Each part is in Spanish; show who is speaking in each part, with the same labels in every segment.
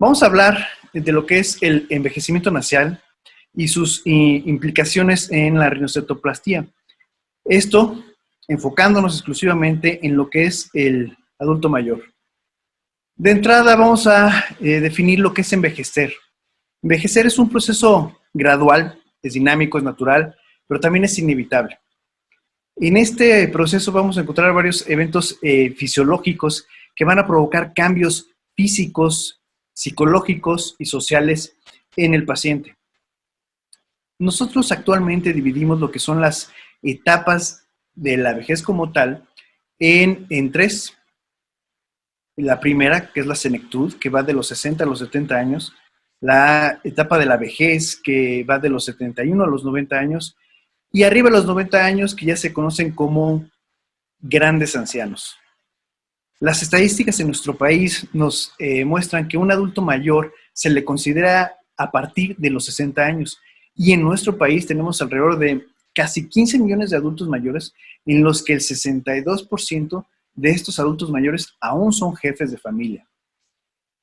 Speaker 1: Vamos a hablar de lo que es el envejecimiento nasal y sus implicaciones en la rinocetoplastía. Esto enfocándonos exclusivamente en lo que es el adulto mayor. De entrada vamos a definir lo que es envejecer. Envejecer es un proceso gradual, es dinámico, es natural, pero también es inevitable. En este proceso vamos a encontrar varios eventos fisiológicos que van a provocar cambios físicos, psicológicos y sociales en el paciente. Nosotros actualmente dividimos lo que son las etapas de la vejez como tal en tres. La primera, que es la senectud, que va de los 60 a los 70 años. La etapa de la vejez, que va de los 71 a los 90 años. Y arriba de los 90 años, que ya se conocen como grandes ancianos. Las estadísticas en nuestro país nos muestran que un adulto mayor se le considera a partir de los 60 años. Y en nuestro país tenemos alrededor de casi 15 millones de adultos mayores, en los que el 62% de estos adultos mayores aún son jefes de familia.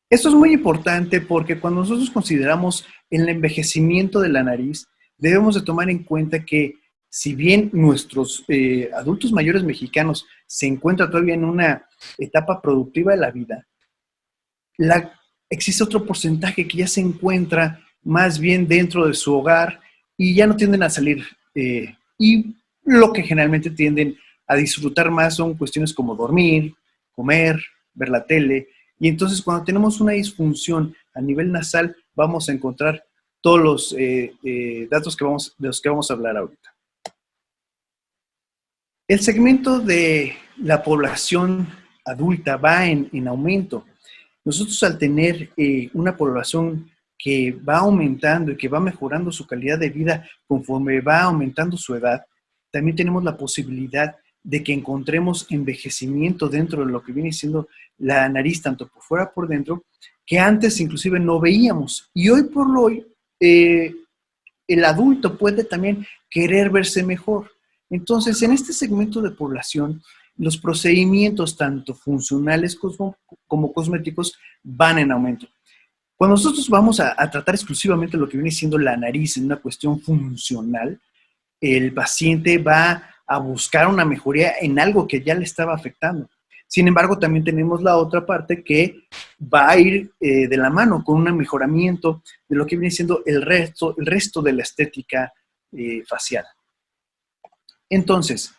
Speaker 1: Esto es muy importante porque cuando nosotros consideramos el envejecimiento de la nariz, debemos de tomar en cuenta que si bien nuestros adultos mayores mexicanos se encuentran todavía en una etapa productiva de la vida, existe otro porcentaje que ya se encuentra más bien dentro de su hogar y ya no tienden a salir. Y lo que generalmente tienden a disfrutar más son cuestiones como dormir, comer, ver la tele. Y entonces cuando tenemos una disfunción a nivel nasal, vamos a encontrar todos los datos de los que vamos a hablar ahorita. El segmento de la población adulta va en aumento. Nosotros al tener una población que va aumentando y que va mejorando su calidad de vida conforme va aumentando su edad, también tenemos la posibilidad de que encontremos envejecimiento dentro de lo que viene siendo la nariz, tanto por fuera como por dentro, que antes inclusive no veíamos. Y hoy por hoy, el adulto puede también querer verse mejor. Entonces, en este segmento de población, los procedimientos tanto funcionales como cosméticos van en aumento. Cuando nosotros vamos a tratar exclusivamente lo que viene siendo la nariz en una cuestión funcional, el paciente va a buscar una mejoría en algo que ya le estaba afectando. Sin embargo, también tenemos la otra parte que va a ir de la mano con un mejoramiento de lo que viene siendo el resto de la estética facial. Entonces,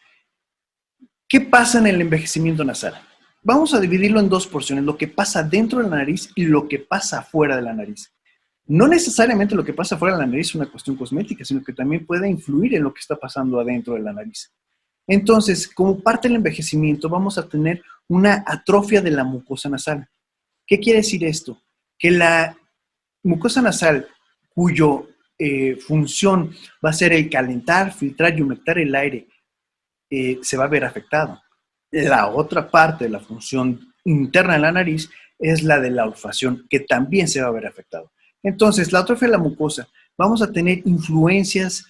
Speaker 1: ¿qué pasa en el envejecimiento nasal? Vamos a dividirlo en dos porciones, lo que pasa dentro de la nariz y lo que pasa fuera de la nariz. No necesariamente lo que pasa fuera de la nariz es una cuestión cosmética, sino que también puede influir en lo que está pasando adentro de la nariz. Entonces, como parte del envejecimiento, vamos a tener una atrofia de la mucosa nasal. ¿Qué quiere decir esto? Que la mucosa nasal, cuyo función va a ser el calentar, filtrar y humectar el aire, se va a ver afectado. La otra parte de la función interna de la nariz es la de la olfacción, que también se va a ver afectado. Entonces, la atrofia de la mucosa, vamos a tener influencias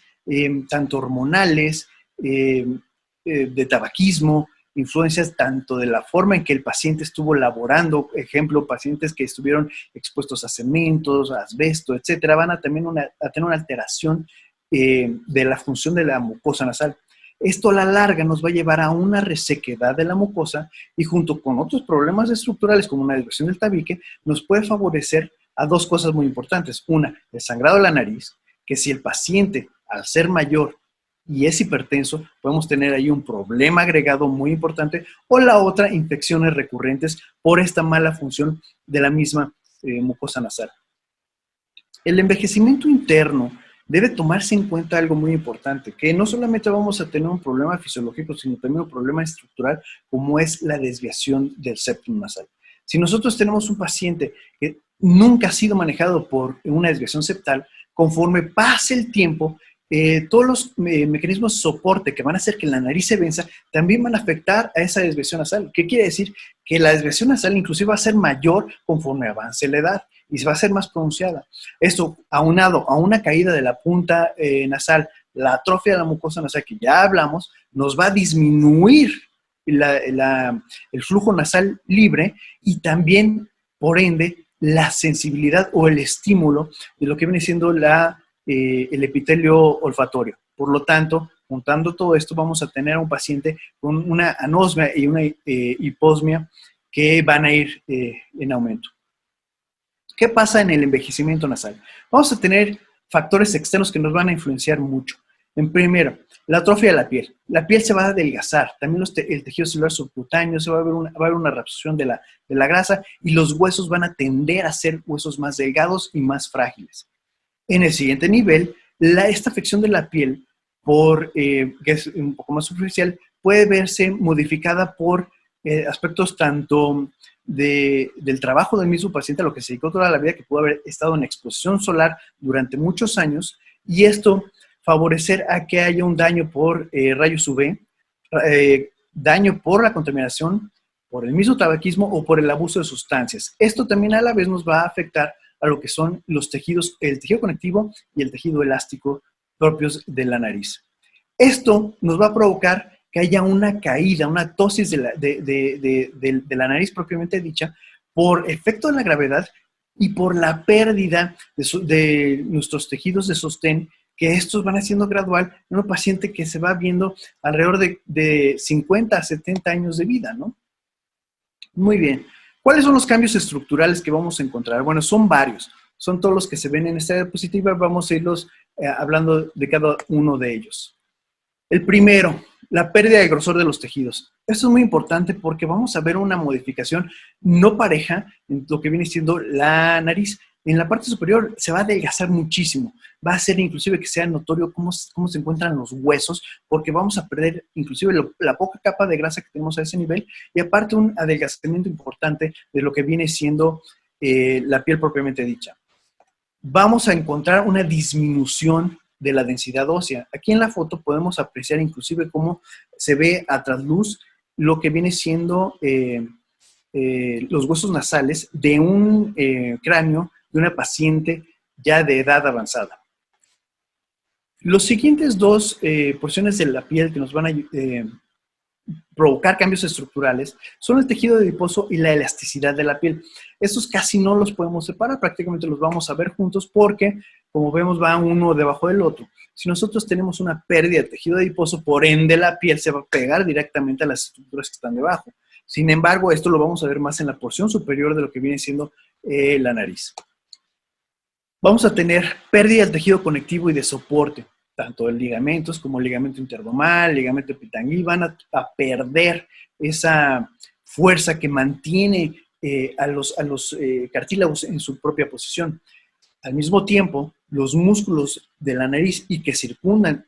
Speaker 1: tanto hormonales, de tabaquismo, influencias tanto de la forma en que el paciente estuvo laborando, ejemplo, pacientes que estuvieron expuestos a cementos, a asbesto, etcétera, van a tener una alteración de la función de la mucosa nasal. Esto a la larga nos va a llevar a una resequedad de la mucosa y junto con otros problemas estructurales como una desviación del tabique, nos puede favorecer a dos cosas muy importantes. Una, el sangrado de la nariz, que si el paciente, al ser mayor y es hipertenso, podemos tener ahí un problema agregado muy importante, o la otra, infecciones recurrentes por esta mala función de la misma mucosa nasal. El envejecimiento interno debe tomarse en cuenta algo muy importante, que no solamente vamos a tener un problema fisiológico, sino también un problema estructural, como es la desviación del septum nasal. Si nosotros tenemos un paciente que nunca ha sido manejado por una desviación septal, conforme pase el tiempo, todos los mecanismos de soporte que van a hacer que la nariz se venza también van a afectar a esa desviación nasal. ¿Qué quiere decir? Que la desviación nasal inclusive va a ser mayor conforme avance la edad y se va a hacer más pronunciada. Esto, aunado a una caída de la punta nasal, la atrofia de la mucosa nasal que ya hablamos, nos va a disminuir el flujo nasal libre y también, por ende, la sensibilidad o el estímulo de lo que viene siendo el epitelio olfatorio. Por lo tanto, juntando todo esto, vamos a tener a un paciente con una anosmia y una hiposmia que van a ir en aumento. ¿Qué pasa en el envejecimiento nasal? Vamos a tener factores externos que nos van a influenciar mucho. En primero, la atrofia de la piel. La piel se va a adelgazar, también el tejido celular subcutáneo, va a haber una reabsorción de la grasa y los huesos van a tender a ser huesos más delgados y más frágiles. En el siguiente nivel, esta afección de la piel, que es un poco más superficial, puede verse modificada por aspectos tanto del trabajo del mismo paciente a lo que se dedicó toda la vida, que pudo haber estado en exposición solar durante muchos años, y esto favorecer a que haya un daño por rayos UV, daño por la contaminación, por el mismo tabaquismo o por el abuso de sustancias. Esto también a la vez nos va a afectar a lo que son los tejidos, el tejido conectivo y el tejido elástico propios de la nariz. Esto nos va a provocar que haya una caída, una tosis de la nariz propiamente dicha por efecto de la gravedad y por la pérdida de nuestros tejidos de sostén, que estos van haciendo gradual en un paciente que se va viendo alrededor de 50 a 70 años de vida, ¿no? Muy bien. ¿Cuáles son los cambios estructurales que vamos a encontrar? Bueno, son varios. Son todos los que se ven en esta diapositiva. Vamos a irlos hablando de cada uno de ellos. El primero, la pérdida del grosor de los tejidos. Esto es muy importante porque vamos a ver una modificación no pareja en lo que viene siendo la nariz. En la parte superior se va a adelgazar muchísimo. Va a hacer inclusive que sea notorio cómo se encuentran los huesos, porque vamos a perder inclusive la poca capa de grasa que tenemos a ese nivel, y aparte un adelgazamiento importante de lo que viene siendo la piel propiamente dicha. Vamos a encontrar una disminución de la densidad ósea. Aquí en la foto podemos apreciar inclusive cómo se ve a trasluz lo que viene siendo los huesos nasales de un cráneo de una paciente ya de edad avanzada. Los siguientes dos porciones de la piel que nos van a provocar cambios estructurales son el tejido adiposo y la elasticidad de la piel. Estos casi no los podemos separar, prácticamente los vamos a ver juntos porque, como vemos, va uno debajo del otro. Si nosotros tenemos una pérdida de tejido adiposo, por ende la piel se va a pegar directamente a las estructuras que están debajo. Sin embargo, esto lo vamos a ver más en la porción superior de lo que viene siendo la nariz. Vamos a tener pérdida del tejido conectivo y de soporte, tanto de ligamentos como el ligamento interdomal, el ligamento epitangui, van a perder esa fuerza que mantiene a los cartílagos en su propia posición. Al mismo tiempo, los músculos de la nariz y que circundan,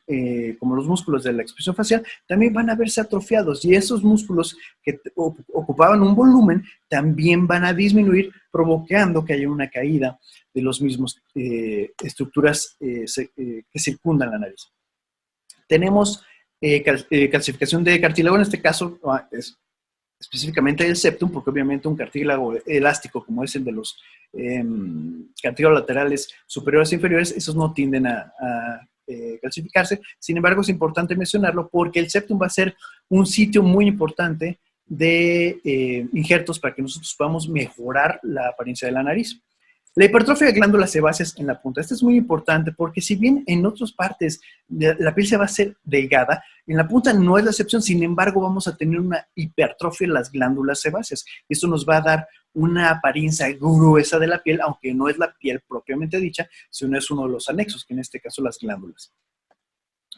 Speaker 1: como los músculos de la expresión facial, también van a verse atrofiados, y esos músculos que ocupaban un volumen también van a disminuir, provocando que haya una caída de los mismos estructuras que circundan la nariz. Tenemos calcificación de cartílago, en este caso es específicamente el septum, porque obviamente un cartílago elástico como es el de los cartílagos laterales superiores e inferiores, esos no tienden a calcificarse. Sin embargo, es importante mencionarlo porque el septum va a ser un sitio muy importante de injertos para que nosotros podamos mejorar la apariencia de la nariz. La hipertrofia de glándulas sebáceas en la punta. Esto es muy importante porque si bien en otras partes la piel se va a hacer delgada, en la punta no es la excepción. Sin embargo, vamos a tener una hipertrofia en las glándulas sebáceas. Esto nos va a dar una apariencia gruesa de la piel, aunque no es la piel propiamente dicha, sino es uno de los anexos, que en este caso las glándulas.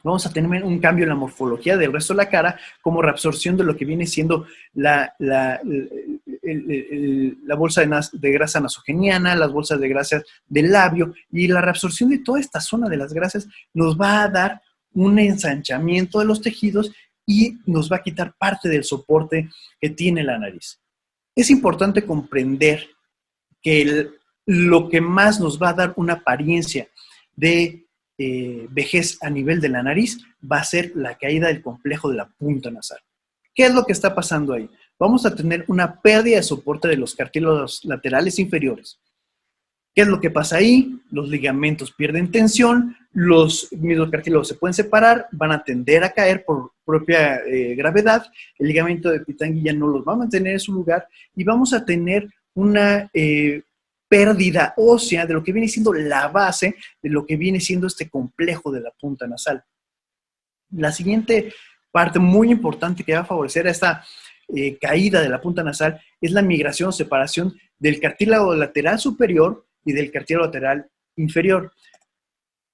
Speaker 1: Vamos a tener un cambio en la morfología del resto de la cara, como reabsorción de lo que viene siendo la bolsa de grasa nasogeniana, las bolsas de grasa del labio, y la reabsorción de toda esta zona de las grasas nos va a dar un ensanchamiento de los tejidos y nos va a quitar parte del soporte que tiene la nariz. Es importante comprender que lo que más nos va a dar una apariencia de vejez a nivel de la nariz va a ser la caída del complejo de la punta nasal. ¿Qué es lo que está pasando ahí? Vamos a tener una pérdida de soporte de los cartílagos laterales inferiores. ¿Qué es lo que pasa ahí? Los ligamentos pierden tensión, los mismos cartílagos se pueden separar, van a tender a caer por propia gravedad, el ligamento de Pitangui ya no los va a mantener en su lugar y vamos a tener una pérdida ósea de lo que viene siendo la base de lo que viene siendo este complejo de la punta nasal. La siguiente parte muy importante que va a favorecer a esta caída de la punta nasal es la migración o separación del cartílago lateral superior y del cartílago lateral inferior.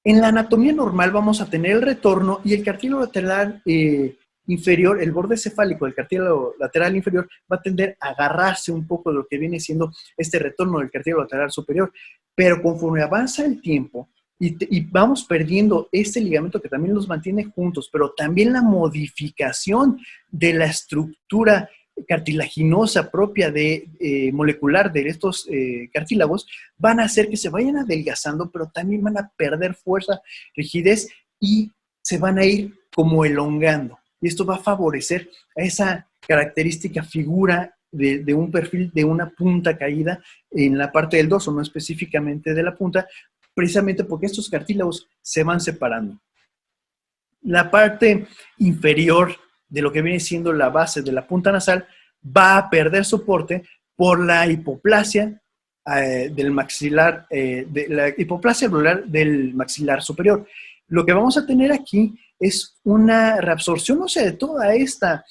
Speaker 1: En la anatomía normal vamos a tener el retorno y el cartílago lateral inferior, el borde cefálico del cartílago lateral inferior va a tender a agarrarse un poco de lo que viene siendo este retorno del cartílago lateral superior. Pero conforme avanza el tiempo y vamos perdiendo este ligamento que también los mantiene juntos, pero también la modificación de la estructura cartilaginosa propia molecular de estos cartílagos, van a hacer que se vayan adelgazando, pero también van a perder fuerza, rigidez y se van a ir como elongando. Y esto va a favorecer a esa característica figura de un perfil de una punta caída en la parte del dorso, no específicamente de la punta, precisamente porque estos cartílagos se van separando. La parte inferior de lo que viene siendo la base de la punta nasal va a perder soporte por la hipoplasia del maxilar, de la hipoplasia alveolar del maxilar superior. Lo que vamos a tener aquí es una reabsorción ósea de toda esta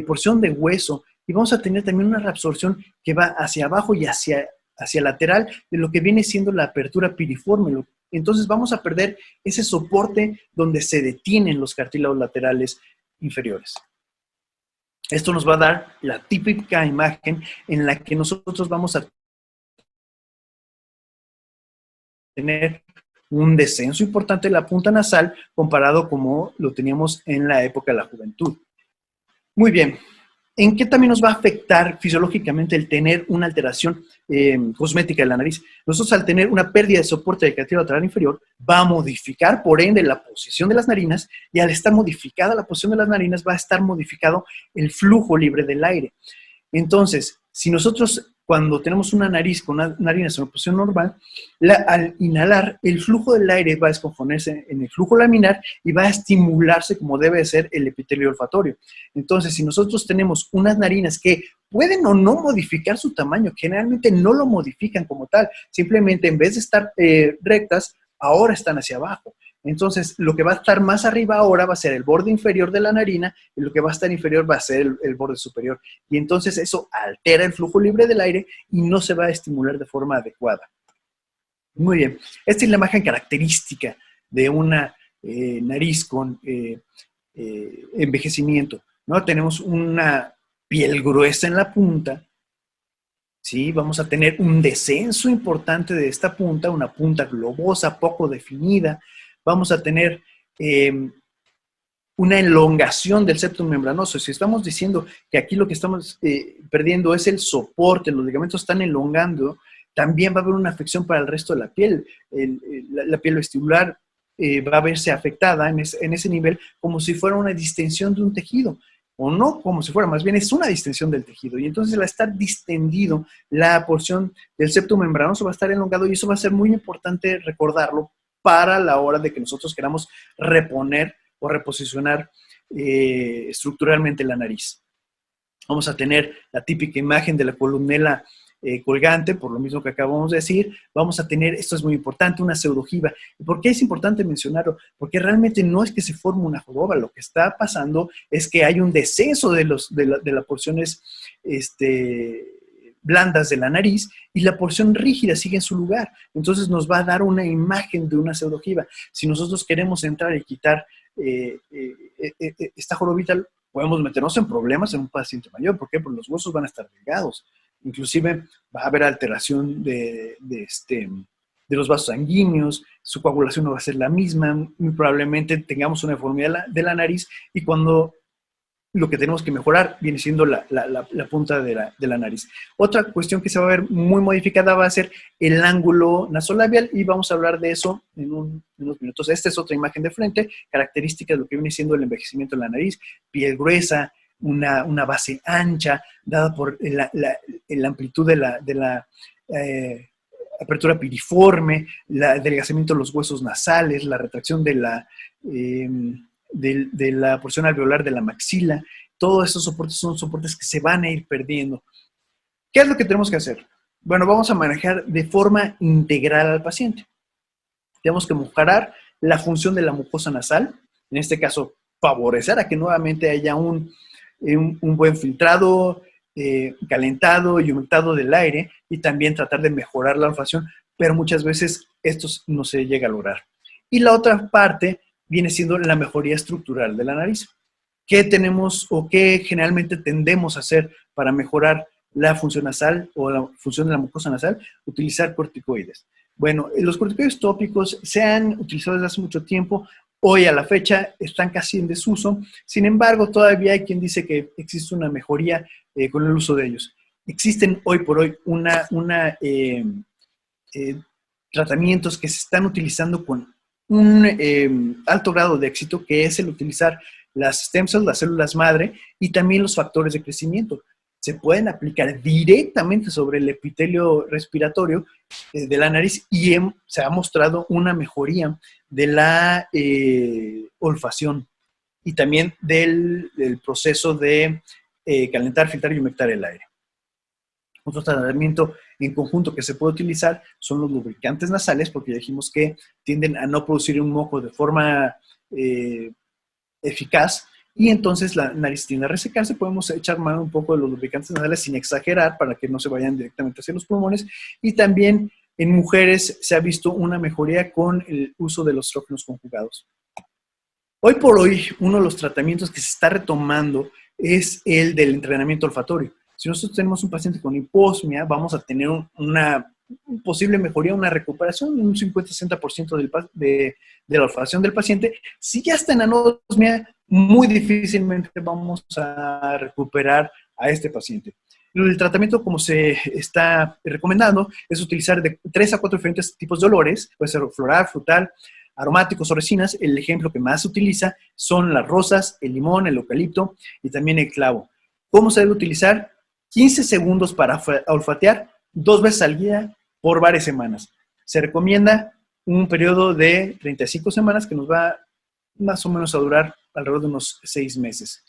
Speaker 1: porción de hueso y vamos a tener también una reabsorción que va hacia abajo y hacia lateral de lo que viene siendo la apertura piriforme. Entonces vamos a perder ese soporte donde se detienen los cartílagos laterales inferiores. Esto nos va a dar la típica imagen en la que nosotros vamos a tener un descenso importante de la punta nasal comparado como lo teníamos en la época de la juventud. Muy bien. ¿En qué también nos va a afectar fisiológicamente el tener una alteración cosmética de la nariz? Nosotros al tener una pérdida de soporte del cartílago lateral inferior, va a modificar por ende la posición de las narinas y al estar modificada la posición de las narinas va a estar modificado el flujo libre del aire. Entonces, si nosotros cuando tenemos una nariz con una narinas en una posición normal, al inhalar, el flujo del aire va a descomponerse en el flujo laminar y va a estimularse como debe ser el epitelio olfatorio. Entonces, si nosotros tenemos unas narinas que pueden o no modificar su tamaño, generalmente no lo modifican como tal, simplemente en vez de estar rectas, ahora están hacia abajo. Entonces, lo que va a estar más arriba ahora va a ser el borde inferior de la narina y lo que va a estar inferior va a ser el borde superior. Y entonces eso altera el flujo libre del aire y no se va a estimular de forma adecuada. Muy bien. Esta es la imagen característica de una nariz con envejecimiento, ¿no? Tenemos una piel gruesa en la punta, ¿sí? Vamos a tener un descenso importante de esta punta, una punta globosa, poco definida. Vamos a tener una elongación del septum membranoso. Si estamos diciendo que aquí lo que estamos perdiendo es el soporte, los ligamentos están elongando, también va a haber una afección para el resto de la piel. La piel vestibular va a verse afectada en ese nivel como si fuera una distensión de un tejido. O no como si fuera, más bien es una distensión del tejido. Y entonces al estar distendido, la porción del septum membranoso va a estar elongado y eso va a ser muy importante recordarlo para la hora de que nosotros queramos reponer o reposicionar estructuralmente la nariz. Vamos a tener la típica imagen de la columela colgante, por lo mismo que acabamos de decir. Vamos a tener, esto es muy importante, una pseudogiba. ¿Por qué es importante mencionarlo? Porque realmente no es que se forme una joroba, lo que está pasando es que hay un descenso de las porciones blandas de la nariz y la porción rígida sigue en su lugar. Entonces nos va a dar una imagen de una pseudogiba. Si nosotros queremos entrar y quitar esta jorobita, podemos meternos en problemas en un paciente mayor. ¿Por qué? Porque los huesos van a estar delgados. Inclusive va a haber alteración de los vasos sanguíneos, su coagulación no va a ser la misma, muy probablemente tengamos una deformidad de la nariz y cuando lo que tenemos que mejorar viene siendo la punta de la nariz. Otra cuestión que se va a ver muy modificada va a ser el ángulo nasolabial y vamos a hablar de eso en unos minutos. Esta es otra imagen de frente, característica de lo que viene siendo el envejecimiento de la nariz, piel gruesa, una base ancha, dada por la amplitud de la apertura piriforme, el adelgazamiento de los huesos nasales, la retracción de la porción alveolar de la maxila. Todos esos soportes son soportes que se van a ir perdiendo. ¿Qué es lo que tenemos que hacer? Bueno, vamos a manejar de forma integral al paciente. Tenemos que mejorar la función de la mucosa nasal, en este caso, favorecer a que nuevamente haya un buen filtrado, calentado y humectado del aire, y también tratar de mejorar la olfacción, pero muchas veces esto no se llega a lograr. Y la otra parte viene siendo la mejoría estructural de la nariz. ¿Qué tenemos o qué generalmente tendemos a hacer para mejorar la función nasal o la función de la mucosa nasal? Utilizar corticoides. Bueno, los corticoides tópicos se han utilizado desde hace mucho tiempo. Hoy a la fecha están casi en desuso. Sin embargo, todavía hay quien dice que existe una mejoría con el uso de ellos. Existen hoy por hoy tratamientos que se están utilizando con un alto grado de éxito, que es el utilizar las stem cells, las células madre, y también los factores de crecimiento. Se pueden aplicar directamente sobre el epitelio respiratorio de la nariz y se ha mostrado una mejoría de la olfacción y también del proceso de calentar, filtrar y humectar el aire. Otro tratamiento en conjunto que se puede utilizar son los lubricantes nasales, porque ya dijimos que tienden a no producir un moco de forma eficaz, y entonces la nariz tiende a resecarse. Podemos echar mano un poco de los lubricantes nasales sin exagerar para que no se vayan directamente hacia los pulmones. Y también en mujeres se ha visto una mejoría con el uso de los estrógenos conjugados. Hoy por hoy, uno de los tratamientos que se está retomando es el del entrenamiento olfatorio. Si nosotros tenemos un paciente con hiposmia, vamos a tener una posible mejoría, una recuperación de un 50-60% de la olfacción del paciente. Si ya está en anosmia, muy difícilmente vamos a recuperar a este paciente. El tratamiento, como se está recomendando, es utilizar de 3 a 4 diferentes tipos de olores, puede ser floral, frutal, aromáticos o resinas. El ejemplo que más se utiliza son las rosas, el limón, el eucalipto y también el clavo. ¿Cómo se debe utilizar? 15 segundos para olfatear 2 veces al día por varias semanas. Se recomienda un periodo de 35 semanas que nos va más o menos a durar alrededor de unos 6 meses.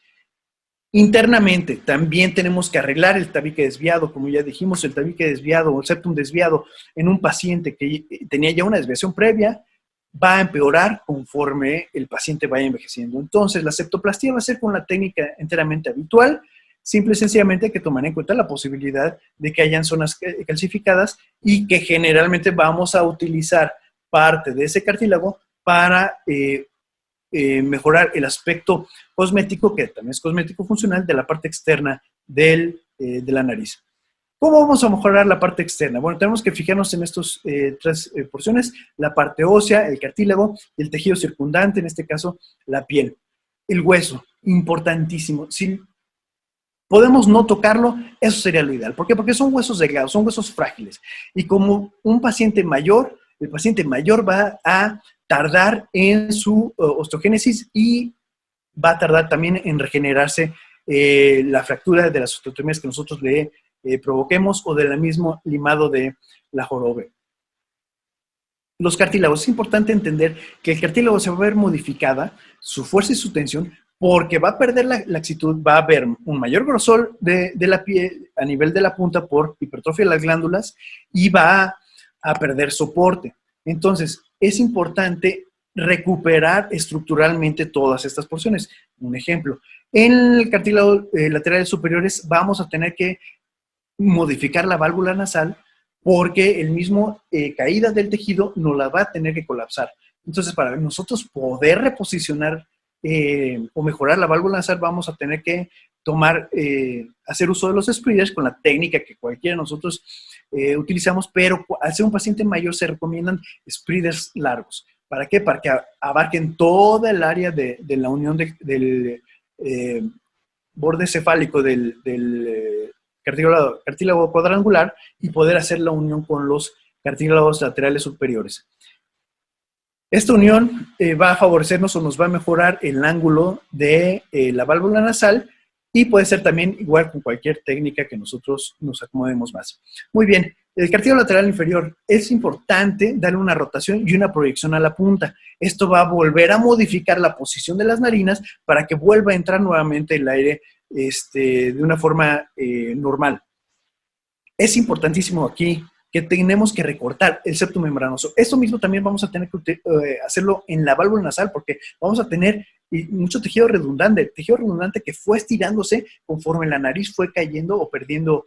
Speaker 1: Internamente también tenemos que arreglar el tabique desviado. Como ya dijimos, el tabique desviado o el septum desviado en un paciente que tenía ya una desviación previa va a empeorar conforme el paciente vaya envejeciendo. Entonces, la septoplastía va a ser con la técnica enteramente habitual. Simple y sencillamente hay que tomar en cuenta la posibilidad de que hayan zonas calcificadas y que generalmente vamos a utilizar parte de ese cartílago para mejorar el aspecto cosmético, que también es cosmético funcional, de la parte externa de la nariz. ¿Cómo vamos a mejorar la parte externa? Bueno, tenemos que fijarnos en estas 3 porciones: la parte ósea, el cartílago y el tejido circundante, en este caso la piel. El hueso, importantísimo. Si podemos no tocarlo, eso sería lo ideal. ¿Por qué? Porque son huesos delgados, son huesos frágiles. Y como un paciente mayor, el paciente mayor va a tardar en su osteogénesis y va a tardar también en regenerarse la fractura de las osteotomías que nosotros le provoquemos o del mismo limado de la jorobe. Los cartílagos. Es importante entender que el cartílago se va a ver modificada, su fuerza y su tensión, porque va a perder la laxitud, va a haber un mayor grosor de la piel a nivel de la punta por hipertrofia de las glándulas y va a perder soporte. Entonces, es importante recuperar estructuralmente todas estas porciones. Un ejemplo, en el cartílago laterales superiores vamos a tener que modificar la válvula nasal porque el mismo caída del tejido nos la va a tener que colapsar. Entonces, para nosotros poder reposicionar o mejorar la válvula nasal, vamos a tener que hacer uso de los spreaders con la técnica que cualquiera de nosotros utilizamos, pero al ser un paciente mayor se recomiendan spreaders largos. ¿Para qué? Para que abarquen toda el área de la unión del borde cefálico del cartílago cuadrangular y poder hacer la unión con los cartílagos laterales superiores. Esta unión va a favorecernos o nos va a mejorar el ángulo de la válvula nasal y puede ser también igual con cualquier técnica que nosotros nos acomodemos más. Muy bien, el cartílago lateral inferior es importante darle una rotación y una proyección a la punta. Esto va a volver a modificar la posición de las narinas para que vuelva a entrar nuevamente el aire de una forma normal. Es importantísimo aquí que tenemos que recortar el septo membranoso. Esto mismo también vamos a tener que hacerlo en la válvula nasal porque vamos a tener mucho tejido redundante que fue estirándose conforme la nariz fue cayendo o perdiendo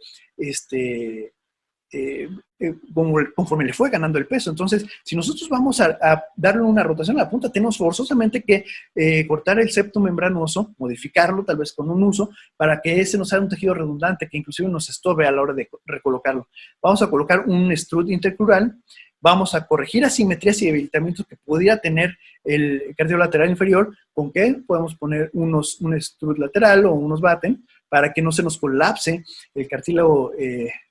Speaker 1: conforme le fue ganando el peso. Entonces, si nosotros vamos a darle una rotación a la punta, tenemos forzosamente que cortar el septo membranoso, modificarlo tal vez con un uso, para que ese nos haga un tejido redundante que inclusive nos estorbe a la hora de recolocarlo. Vamos a colocar un strut intercrural, vamos a corregir asimetrías y debilitamientos que pudiera tener el cartílago lateral inferior. ¿Con qué? Podemos poner un strut lateral o unos batten para que no se nos colapse el cartílago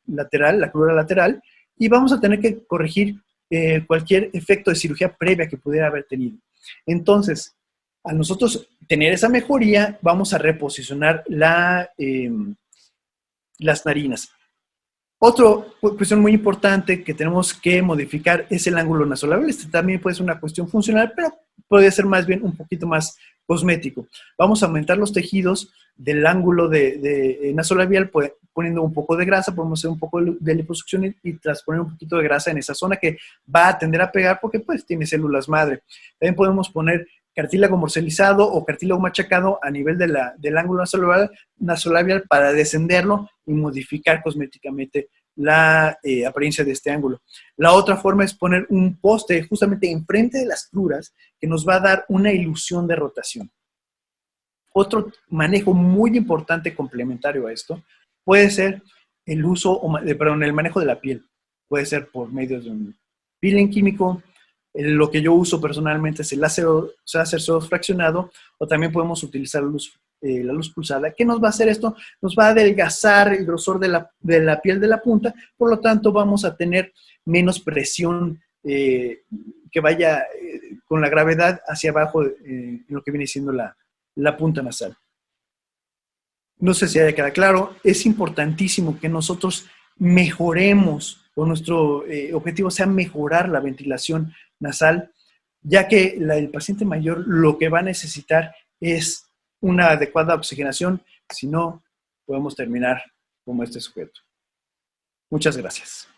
Speaker 1: lateral, la crura lateral, y vamos a tener que corregir cualquier efecto de cirugía previa que pudiera haber tenido. Entonces, al nosotros tener esa mejoría, vamos a reposicionar las narinas. Otra cuestión muy importante que tenemos que modificar es el ángulo nasolabial. Este también puede ser una cuestión funcional, pero puede ser más bien un poquito más cosmético. Vamos a aumentar los tejidos del ángulo de nasolabial poniendo un poco de grasa, podemos hacer un poco de liposucción y transponer un poquito de grasa en esa zona que va a tender a pegar porque pues tiene células madre. También podemos poner cartílago morcelizado o cartílago machacado a nivel del ángulo nasolabial para descenderlo y modificar cosméticamente la apariencia de este ángulo. La otra forma es poner un poste justamente enfrente de las cruras que nos va a dar una ilusión de rotación. Otro manejo muy importante complementario a esto puede ser el manejo de la piel. Puede ser por medio de un peeling químico. Lo que yo uso personalmente es el láser fraccionado, o también podemos utilizar la luz pulsada. ¿Qué nos va a hacer esto? Nos va a adelgazar el grosor de la piel de la punta, por lo tanto vamos a tener menos presión que vaya con la gravedad hacia abajo en lo que viene siendo la punta nasal. No sé si haya quedado claro, es importantísimo que nosotros mejoremos, o nuestro objetivo sea mejorar la ventilación nasal, ya que el paciente mayor lo que va a necesitar es una adecuada oxigenación, si no, podemos terminar como este sujeto. Muchas gracias.